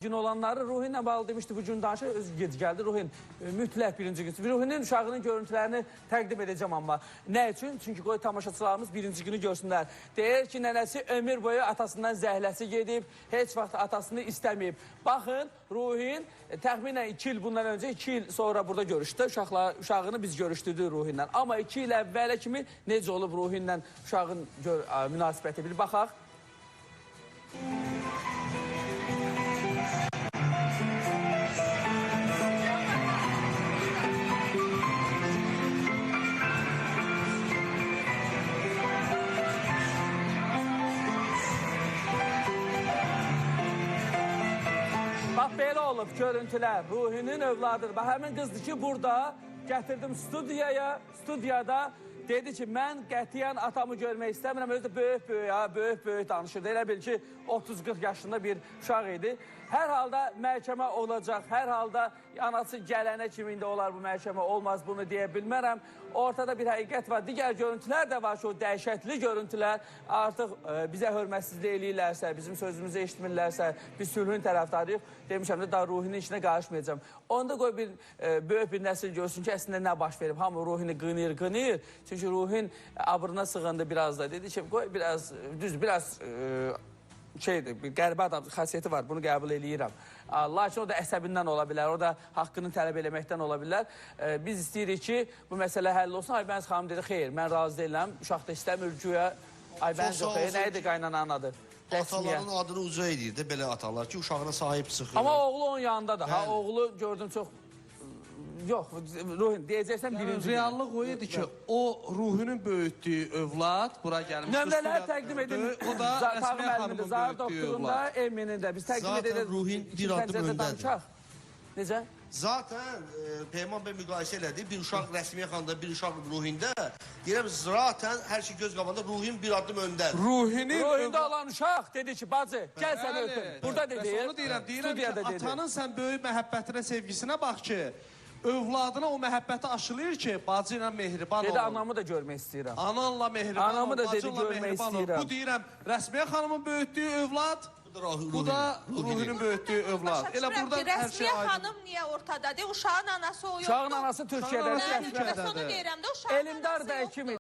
Gün olanları Ruhi ilə bağlı demişdi, bu gün danışır, özü gec gəldi. Ruhin mütləq birinci gün. Ruhinin uşağının görüntülərini təqdim edəcəm amma. Nə üçün? Çünki qoy tamaşaçılarımız birinci günü görsünlər. Deyir ki, nənəsi ömür boyu atasından zəhləsi gedib, heç vaxt atasını istəməyib. Baxın, Ruhin təxminən 2 il bundan öncə, 2 il sonra burada görüşdü. Uşağını biz görüşdürdük Ruhinlə. Amma 2 il əvvələ kimi necə olub Ruhinlə uşağın münasibəti bir baxaq. Bax, belə olub görüntülər, Ruhinin övladıdır. Bax, həmin qızdır ki, burada gətirdim studiyada dedi ki, mən qətiyyən atamı görmək istəmirəm. Özü də böyük danışırdı. Elə bil ki, 30-40 yaşında bir uşaq idi. Hər halda məhkəmə olacaq, hər halda anası gələnə kimi indi olar bu məhkəmə, olmaz bunu deyə bilmərəm. Ortada bir həqiqət var, digər görüntülər də var ki, o dəhşətli görüntülər artıq bizə hörmətsizlik eləyirlərsə, bizim sözümüzü eşitmirlərsə, biz sülhün tərəfdarıyıq, demişəm də daha Ruhinin işinə qarışmayacağım. Onda qoy bir böyük bir nəsil görsün ki, əslində nə baş verib, hamı Ruhini qınıyır. Çünki Ruhin abrına sığındı biraz da, dedi ki, qoy biraz, biraz şeydir, bir qəribə adam xasiyyəti var, bunu qəbul eləyirəm. Lakin o da əsəbindən ola bilər, o da haqqını tələb eləməkdən ola bilər. Biz istəyirik ki, bu məsələ həll olsun. Aybəniz xanım dedi, xeyr, mən razı deyiləm, uşaq da istəmir güya. Aybəniz yox, nə idi qaynananın adı? Ataların adını uca edir də belə atalar ki, uşağına sahib çıxır. Amma oğlu onun yanındadır. Ha, oğlu gördüm çox... Yox, Ruhin, deyəcəksən birinci gün. Reallıq o idi ki, o Ruhinin böyütdüyü övlad bura gəlmişdir. Nömrələr təqdim edin. O da Rəsmiyə xanımın böyütdüyü övlad. Eminin də biz təqdim edin. Zaten Ruhin bir adım öndədir. Necə? Zaten Peyman bəy müqayisə elədi. Bir uşaq Rəsmiyə xanımda, bir uşaq Ruhində. Deyirəm, zaten hər şey göz qabağında Ruhin bir adım öndədir. Ruhində olan uşaq dedi ki, bacı, gəl səni öpün. Burada dedi. Onu deyirəm ki, atanın sən böyük məhəbbətinə, sevgisinə bax ki, övladına o məhəbbəti aşılayır ki, bacı ilə mehriban olun. Dedi, anamı da görmək istəyirəm. Ananla mehriban olun, bacınla mehriban olun. Bu deyirəm, Rəsmiyə xanımın böyütdüyü övlad, bu da Ruhinin böyütdüyü övlad. Elə buradan hər şey Rəsmiyə aydın. xanım niyə ortadadır? Uşağın anası o yoxdur. Uşağın anası Türkiyədədir. Mən onu deyirəm də, uşağın Elimdar bəy kimi.